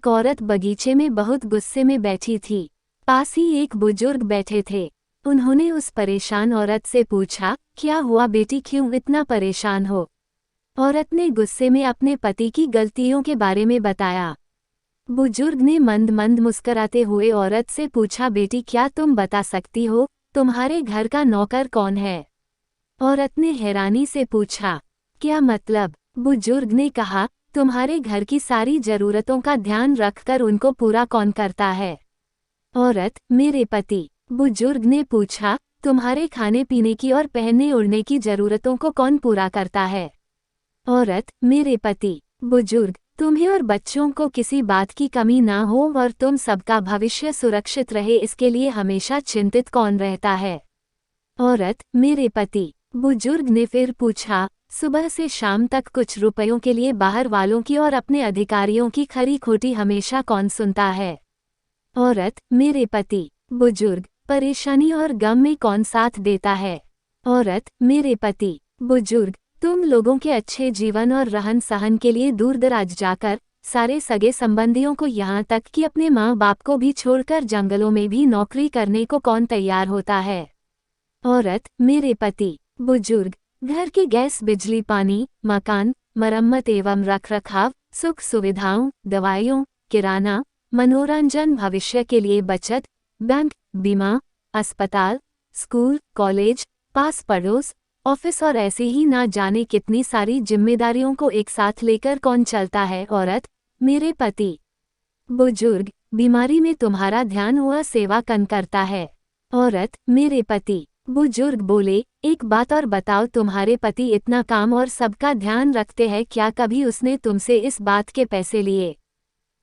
एक औरत बगीचे में बहुत गुस्से में बैठी थी। पास ही एक बुजुर्ग बैठे थे। उन्होंने उस परेशान औरत से पूछा, क्या हुआ बेटी, क्यों इतना परेशान हो? औरत ने गुस्से में अपने पति की गलतियों के बारे में बताया। बुजुर्ग ने मंद मंद मुस्कुराते हुए औरत से पूछा, बेटी क्या तुम बता सकती हो, तुम्हारे घर का नौकर कौन है? औरत ने हैरानी से पूछा, क्या मतलब? बुजुर्ग ने कहा, तुम्हारे घर की सारी जरूरतों का ध्यान रखकर उनको पूरा कौन करता है? औरत, मेरे पति। बुजुर्ग ने पूछा, तुम्हारे खाने पीने की और पहनने ओढ़ने की जरूरतों को कौन पूरा करता है? औरत, मेरे पति। बुजुर्ग, तुम्हें और बच्चों को किसी बात की कमी ना हो और तुम सबका भविष्य सुरक्षित रहे, इसके लिए हमेशा चिंतित कौन रहता है? औरत, मेरे पति। बुजुर्ग ने फिर पूछा, सुबह से शाम तक कुछ रुपयों के लिए बाहर वालों की और अपने अधिकारियों की खरी खोटी हमेशा कौन सुनता है? औरत, मेरे पति। बुजुर्ग, परेशानी और गम में कौन साथ देता है? औरत, मेरे पति। बुजुर्ग, तुम लोगों के अच्छे जीवन और रहन सहन के लिए दूर दराज जाकर सारे सगे संबंधियों को, यहाँ तक कि अपने माँ बाप को भी छोड़कर जंगलों में भी नौकरी करने को कौन तैयार होता है? औरत, मेरे पति। बुजुर्ग, घर की गैस बिजली पानी मकान मरम्मत एवं रखरखाव, सुख सुविधाओं, दवाइयों, किराना, मनोरंजन, भविष्य के लिए बचत, बैंक, बीमा, अस्पताल, स्कूल, कॉलेज, पास पड़ोस, ऑफिस और ऐसे ही ना जाने कितनी सारी जिम्मेदारियों को एक साथ लेकर कौन चलता है? औरत, मेरे पति। बुजुर्ग, बीमारी में तुम्हारा ध्यान वह सेवा कौन करता है? औरत, मेरे पति। बुजुर्ग बोले, एक बात और बताओ, तुम्हारे पति इतना काम और सबका ध्यान रखते हैं, क्या कभी उसने तुमसे इस बात के पैसे लिए?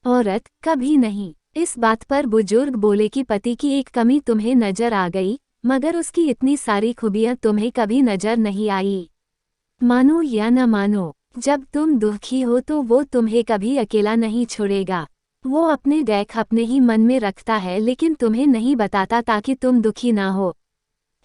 औरत, कभी नहीं। इस बात पर बुजुर्ग बोले कि पति की एक कमी तुम्हें नजर आ गई, मगर उसकी इतनी सारी खूबियां तुम्हें कभी नजर नहीं आई। मानो या न मानो, जब तुम दुखी हो तो वो तुम्हें कभी अकेला नहीं छोड़ेगा। वो अपने डैक अपने ही मन में रखता है, लेकिन तुम्हें नहीं बताता ताकि तुम दुखी ना हो।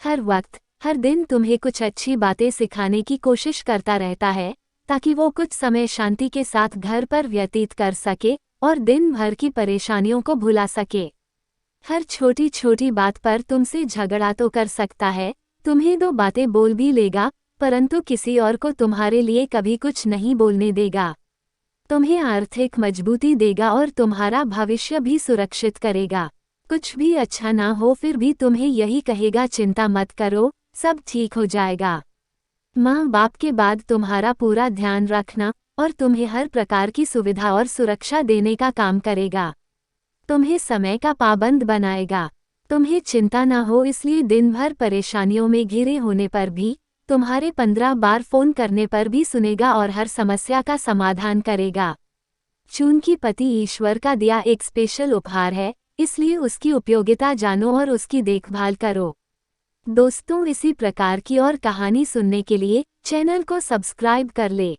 हर वक्त हर दिन तुम्हें कुछ अच्छी बातें सिखाने की कोशिश करता रहता है, ताकि वो कुछ समय शांति के साथ घर पर व्यतीत कर सके और दिन भर की परेशानियों को भुला सके। हर छोटी छोटी बात पर तुमसे झगड़ा तो कर सकता है, तुम्हें दो बातें बोल भी लेगा, परंतु किसी और को तुम्हारे लिए कभी कुछ नहीं बोलने देगा। तुम्हें आर्थिक मजबूती देगा और तुम्हारा भविष्य भी सुरक्षित करेगा। कुछ भी अच्छा ना हो फिर भी तुम्हें यही कहेगा, चिंता मत करो, सब ठीक हो जाएगा। माँ बाप के बाद तुम्हारा पूरा ध्यान रखना और तुम्हें हर प्रकार की सुविधा और सुरक्षा देने का काम करेगा। तुम्हें समय का पाबंद बनाएगा। तुम्हें चिंता ना हो, इसलिए दिन भर परेशानियों में घिरे होने पर भी, तुम्हारे 15 बार फोन करने पर भी सुनेगा और हर समस्या का समाधान करेगा। चूंकि पति ईश्वर का दिया एक स्पेशल उपहार है, इसलिए उसकी उपयोगिता जानो और उसकी देखभाल करो। दोस्तों, इसी प्रकार की और कहानी सुनने के लिए चैनल को सब्सक्राइब कर ले।